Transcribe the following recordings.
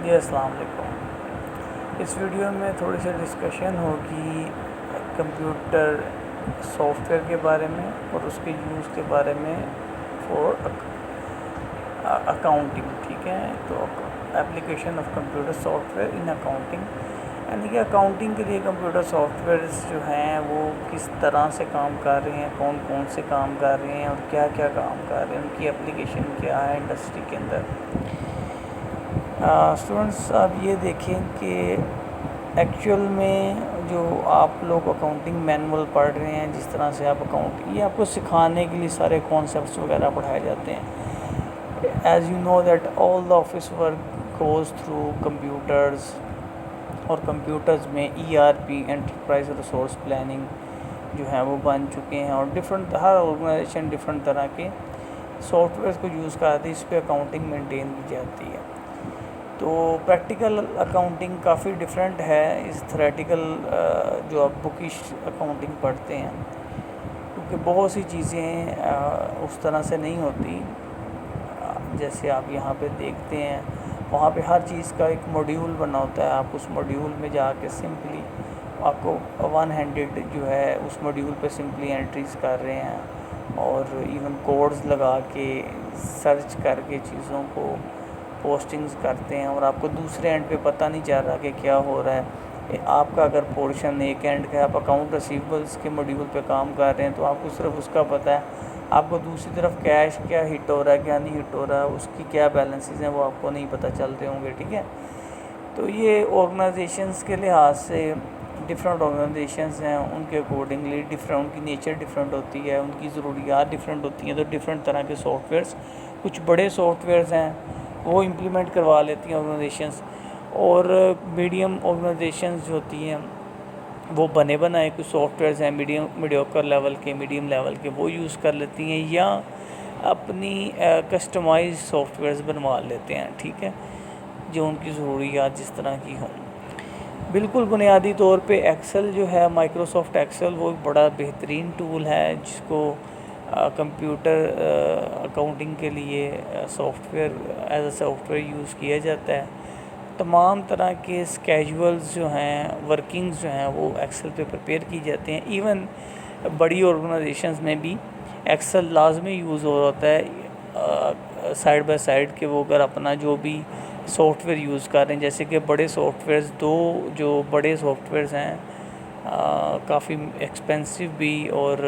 جی السلام علیکم۔ اس ویڈیو میں تھوڑی سی ڈسکشن ہوگی کمپیوٹر سافٹ ویئر کے بارے میں اور اس کے یوز کے بارے میں فور اکاؤنٹنگ، ٹھیک ہے۔ تو application of computer soft where in accounting, یعنی کہ اکاؤنٹنگ کے لیے کمپیوٹر سافٹ ویئرز جو ہیں وہ کس طرح سے کام کر رہے ہیں، کون کون سے کام کر رہے ہیں اور کیا کیا کام کر رہے ہیں، ان کی اپلیکیشن کیا ہے انڈسٹری کے اندر۔ اسٹوڈنٹس آپ یہ دیکھیں کہ ایکچوئل میں جو آپ لوگ اکاؤنٹنگ مینول پڑھ رہے ہیں، جس طرح سے آپ یہ آپ کو سکھانے کے لیے سارے کانسیپٹس وغیرہ پڑھائے جاتے ہیں۔ As you know that all the office work goes through computers, اور کمپیوٹرز میں ERP انٹرپرائز ریسورس پلاننگ جو ہے وہ بن چکے ہیں، اور ہر آرگنائزیشن ڈفرینٹ طرح کے سافٹ ویئرس کو یوز کرتی ہے، اس پہ اکاؤنٹنگ مینٹین کی جاتی ہے۔ تو پریکٹیکل اکاؤنٹنگ کافی ڈفرینٹ ہے اس تھیوریٹیکل جو آپ بکش اکاؤنٹنگ پڑھتے ہیں، کیونکہ بہت سی چیزیں اس طرح سے نہیں ہوتی جیسے آپ یہاں پہ دیکھتے ہیں۔ وہاں پہ ہر چیز کا ایک موڈیول بنا ہوتا ہے، آپ اس موڈیول میں جا کے سمپلی آپ کو ون ہینڈیڈ جو ہے اس موڈیول پہ سمپلی انٹریز کر رہے ہیں، اور ایون کوڈز لگا کے سرچ کر کے چیزوں کو پوسٹنگز کرتے ہیں، اور آپ کو دوسرے اینڈ پہ پتہ نہیں چل رہا کہ کیا ہو رہا ہے۔ آپ کا اگر پورشن ایک اینڈ کا ہے، آپ اکاؤنٹ ریسیویبلس کے موڈیول پہ کام کر رہے ہیں، تو آپ کو صرف اس کا پتہ ہے، آپ کو دوسری طرف کیش کیا ہٹ ہو رہا ہے کیا نہیں ہٹ ہو رہا ہے، اس کی کیا بیلنسز ہیں وہ آپ کو نہیں پتہ چلتے ہوں گے، ٹھیک ہے۔ تو یہ آرگنائزیشنس کے لحاظ سے ڈفرینٹ آرگنائزیشنز ہیں، ان کے اکارڈنگلی ان کی نیچر ڈفرینٹ ہوتی ہے، ان کی ضروریات ڈفرینٹ ہوتی ہیں، تو ڈفرینٹ طرح کے سافٹ ویئرس، کچھ بڑے سافٹ ویئرز ہیں وہ امپلیمنٹ کروا لیتی ہیں آرگنائزیشنز، اور میڈیم آرگنائزیشنز جو ہوتی ہیں وہ بنے بنائے کچھ سافٹ ویئرز ہیں میڈیوکر لیول کے، میڈیم لیول کے، وہ یوز کر لیتی ہیں، یا اپنی کسٹمائز سافٹ ویئرز بنوا لیتے ہیں، ٹھیک ہے، جو ان کی ضروریات جس طرح کی ہوں۔ بالکل بنیادی طور پہ ایکسل جو ہے، مائکروسافٹ ایکسل، وہ ایک بڑا بہترین ٹول ہے جس کو کمپیوٹر اکاؤنٹنگ کے لیے soft where as a soft where use کیا جاتا ہے۔ تمام طرح کے اسکیجولز جو ہیں، ورکنگز جو ہیں، وہ ایکسل پہ پریپیئر کی جاتے ہیں۔ ایون بڑی آرگنائزیشنز میں بھی ایکسل لازمی یوز ہو رہا ہوتا ہے سائڈ بائی سائڈ، کہ وہ اگر اپنا جو بھی سافٹ ویئر یوز کر رہے ہیں، جیسے کہ بڑے سافٹ ویئرز، جو بڑے سافٹ ویئرز ہیں کافی ایکسپینسو بھی اور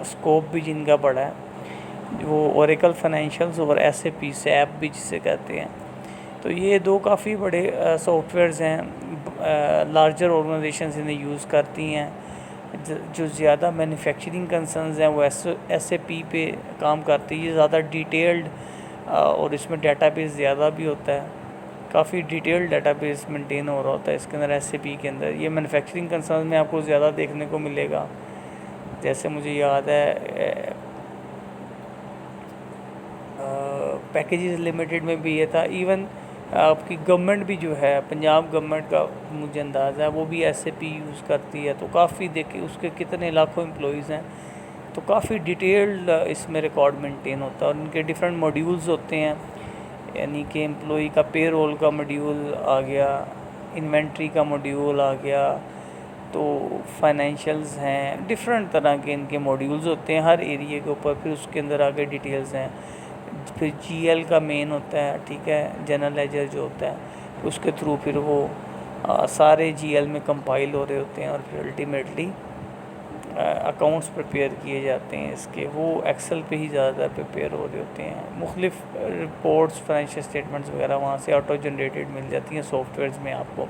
اسکوپ بھی جن کا بڑا ہے، وہ اوریکل فائنینشیلز اور SAP SAP بھی جسے کہتے ہیں۔ تو یہ دو کافی بڑے سافٹ ویئرز ہیں، لارجر آرگنائزیشنز انہیں یوز کرتی ہیں۔ جو زیادہ مینوفیکچرنگ کنسرنز ہیں وہ SAP پہ کام کرتی ہے، یہ زیادہ ڈیٹیلڈ، اور اس میں ڈیٹا بیس زیادہ بھی ہوتا ہے، کافی ڈیٹیلڈ ڈیٹا بیس مینٹین ہو رہا ہوتا ہے اس کے اندر SAP کے اندر۔ یہ مینوفیکچرنگ کنسرنز میں آپ کو زیادہ دیکھنے کو ملے گا، جیسے مجھے یاد ہے پیکیجز لمیٹڈ میں بھی یہ تھا۔ ایون آپ کی گورنمنٹ بھی جو ہے، پنجاب گورنمنٹ کا مجھے اندازہ ہے، وہ بھی SAP یوز کرتی ہے، تو کافی دیکھیں اس کے کتنے لاکھوں امپلائیز ہیں، تو کافی ڈیٹیلڈ اس میں ریکارڈ مینٹین ہوتا ہے، اور ان کے ڈفرینٹ موڈیولز ہوتے ہیں، یعنی کہ امپلائی کا پے رول کا موڈیول آ گیا، انوینٹری کا موڈیول آ گیا، تو فائنینشیلز ہیں، ڈفرینٹ طرح کے ان کے موڈیولز ہوتے ہیں ہر ایریے کے اوپر، پھر اس کے اندر آگے ڈیٹیلز ہیں، پھر GL کا مین ہوتا ہے، ٹھیک ہے، جنرل لیجر جو ہوتا ہے، اس کے تھرو پھر وہ سارے GL میں کمپائل ہو رہے ہوتے ہیں، اور پھر الٹیمیٹلی اکاؤنٹس پریپیئر کیے جاتے ہیں اس کے، وہ ایکسل پہ ہی زیادہ تر پریپیئر ہو رہے ہوتے ہیں۔ مختلف رپورٹس، فائنینشیل اسٹیٹمنٹس وغیرہ وہاں سے آٹو جنریٹڈ مل جاتی ہیں سافٹ ویئرز میں آپ کو۔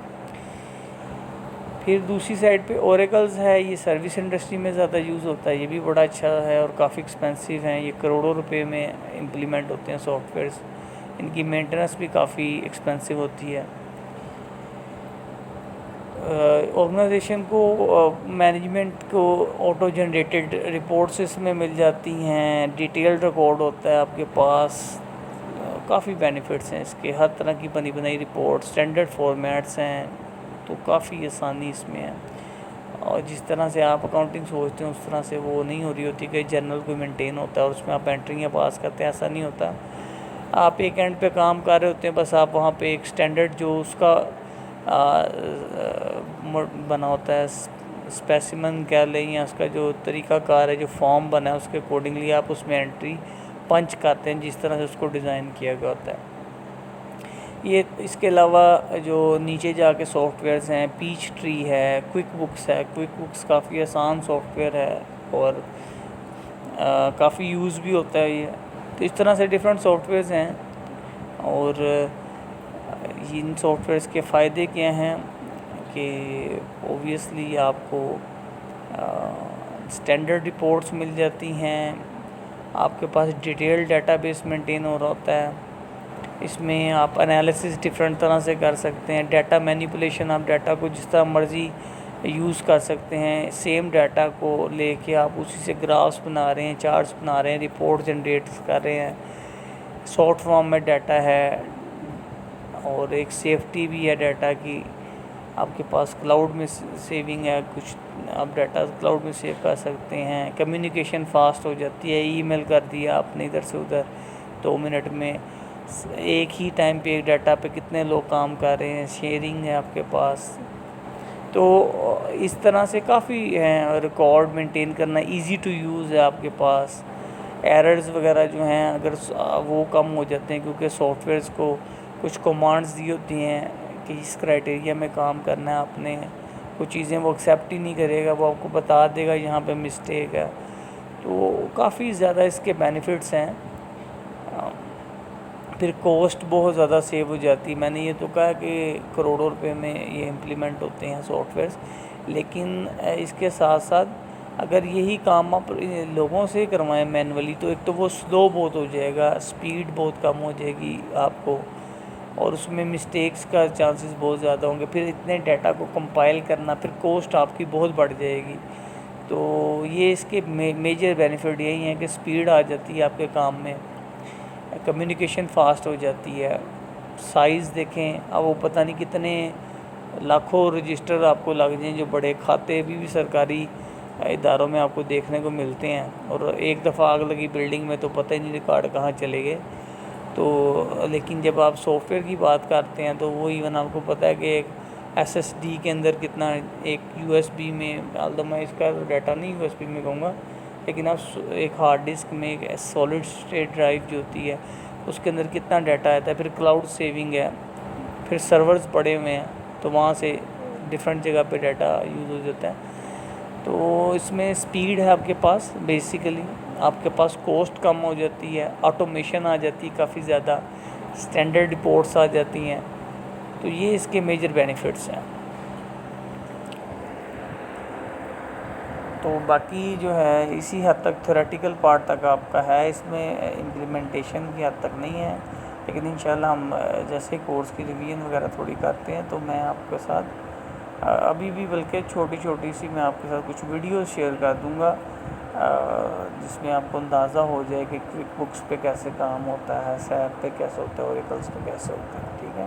پھر دوسری سائڈ پہ اوریکلز ہے، یہ سروس انڈسٹری میں زیادہ یوز ہوتا ہے، یہ بھی بڑا اچھا ہے اور کافی ایکسپینسو ہیں، یہ کروڑوں روپے میں امپلیمنٹ ہوتے ہیں سافٹ ویئرز، ان کی مینٹننس بھی کافی ایکسپینسو ہوتی ہے۔ آرگنائزیشن کو مینجمنٹ کو آٹو جنریٹڈ رپورٹس اس میں مل جاتی ہیں، ڈیٹیلڈ ریکارڈ ہوتا ہے آپ کے پاس، کافی بینیفٹس ہیں اس کے، ہر طرح کی بنی بنائی رپورٹ، اسٹینڈرڈ فارمیٹس ہیں، تو کافی آسانی اس میں ہے۔ اور جس طرح سے آپ اکاؤنٹنگ سوچتے ہیں اس طرح سے وہ نہیں ہو رہی ہوتی کہ جرنل کوئی مینٹین ہوتا ہے اور اس میں آپ انٹریاں پاس کرتے ہیں، ایسا نہیں ہوتا۔ آپ ایک اینڈ پہ کام کر رہے ہوتے ہیں، بس آپ وہاں پہ ایک اسٹینڈرڈ جو اس کا بنا ہوتا ہے اسپیسیمن کہہ لیں، یا اس کا جو طریقہ کار ہے، جو فارم بنا ہے، اس کے اکارڈنگلی آپ اس میں انٹری پنچ کرتے ہیں جس طرح سے اس کو ڈیزائن کیا گیا ہوتا ہے۔ یہ اس کے علاوہ جو نیچے جا کے سافٹ ویئرز ہیں، پیچ ٹری ہے، کوئک بکس ہے۔ کوئک بکس کافی آسان سافٹ ویئر ہے اور کافی یوز بھی ہوتا ہے یہ۔ تو اس طرح سے ڈفرینٹ سافٹ ویئرز ہیں، اور ان سافٹ ویئرز کے فائدے کیا ہیں کہ اوبویسلی آپ کو اسٹینڈرڈ رپورٹس مل جاتی ہیں، آپ کے پاس ڈیٹیل ڈیٹا بیس مینٹین ہو رہا ہوتا ہے، اس میں آپ انالیسس ڈفرینٹ طرح سے کر سکتے ہیں، ڈیٹا مینیپولیشن، آپ ڈیٹا کو جس طرح مرضی یوز کر سکتے ہیں، سیم ڈیٹا کو لے کے آپ اسی سے گرافس بنا رہے ہیں، چارٹس بنا رہے ہیں، رپورٹ جنریٹ کر رہے ہیں، شارٹ فارم میں ڈیٹا ہے، اور ایک سیفٹی بھی ہے ڈیٹا کی۔ آپ کے پاس کلاؤڈ میں سیونگ ہے، کچھ آپ ڈیٹا کلاؤڈ میں سیو کر سکتے ہیں، کمیونیکیشن فاسٹ ہو جاتی ہے، ای میل کر دیا آپ نے ادھر سے ادھر 2 منٹ میں، ایک ہی ٹائم پہ ایک ڈیٹا پہ کتنے لوگ کام کر رہے ہیں، شیئرنگ ہے آپ کے پاس۔ تو اس طرح سے کافی ہیں، ریکارڈ مینٹین کرنا ایزی ٹو یوز ہے آپ کے پاس، ایررز وغیرہ جو ہیں اگر وہ کم ہو جاتے ہیں، کیونکہ سافٹ ویئرز کو کچھ کمانڈز دی ہوتی ہیں کہ اس کرائٹیریا میں کام کرنا ہے آپ نے، کچھ چیزیں وہ ایکسیپٹ ہی نہیں کرے گا، وہ آپ کو بتا دے گا یہاں پہ مسٹیک ہے۔ تو کافی زیادہ اس کے بینیفٹس ہیں۔ پھر کوسٹ بہت زیادہ سیو ہو جاتی ہے۔ میں نے یہ تو کہا کہ کروڑوں روپے میں یہ امپلیمنٹ ہوتے ہیں سافٹ ویئرس، لیکن اس کے ساتھ ساتھ اگر یہی کام آپ لوگوں سے کروائیں مینولی، تو ایک تو وہ سلو بہت ہو جائے گا، سپیڈ بہت کم ہو جائے گی آپ کو، اور اس میں مسٹیکس کا چانسز بہت زیادہ ہوں گے، پھر اتنے ڈیٹا کو کمپائل کرنا، پھر کوسٹ آپ کی بہت بڑھ جائے گی۔ تو یہ اس کے میجر بینیفٹ یہی ہیں کہ سپیڈ آ جاتی ہے آپ کے کام میں، کمیونیکیشن فاسٹ ہو جاتی ہے، سائز دیکھیں اب وہ پتہ نہیں کتنے لاکھوں رجسٹر آپ کو لگ جائیں، جو بڑے کھاتے بھی سرکاری اداروں میں آپ کو دیکھنے کو ملتے ہیں، اور ایک دفعہ آگ لگی بلڈنگ میں تو پتہ ہی نہیں ریکارڈ کہاں چلے گئے۔ تو لیکن جب آپ سافٹ ویئر کی بات کرتے ہیں تو وہ ایون آپ کو پتہ ہے کہ ایک ایس ایس ڈی کے اندر کتنا، ایک یو ایس بی میں، میں اس کا ڈیٹا نہیں یو ایس بی میں کہوں گا، لیکن آپ ایک ہارڈ ڈسک میں ایک سالڈ اسٹیٹ ڈرائیو جو ہوتی ہے اس کے اندر کتنا ڈیٹا آتا ہے، پھر کلاؤڈ سیونگ ہے، پھر سرورز پڑے ہوئے ہیں تو وہاں سے ڈفرینٹ جگہ پہ ڈیٹا یوز ہو جاتا ہے۔ تو اس میں سپیڈ ہے آپ کے پاس، بیسیکلی آپ کے پاس کوسٹ کم ہو جاتی ہے، آٹومیشن آ جاتی ہے کافی زیادہ، اسٹینڈرڈ رپورٹس آ جاتی ہیں، تو یہ اس کے میجر بینیفٹس ہیں۔ تو باقی جو ہے اسی حد تک تھیوریٹیکل پارٹ تک آپ کا ہے، اس میں امپلیمنٹیشن کی حد تک نہیں ہے، لیکن انشاءاللہ ہم جیسے کورس کی ریویژن وغیرہ تھوڑی کرتے ہیں تو میں آپ کے ساتھ ابھی بھی بلکہ چھوٹی چھوٹی سی میں آپ کے ساتھ کچھ ویڈیوز شیئر کر دوں گا، جس میں آپ کو اندازہ ہو جائے کہ کوئک بکس پہ کیسے کام ہوتا ہے، سیپ پہ کیسے ہوتا ہے، اوریکلس پہ کیسے ہوتا ہے، ٹھیک ہے۔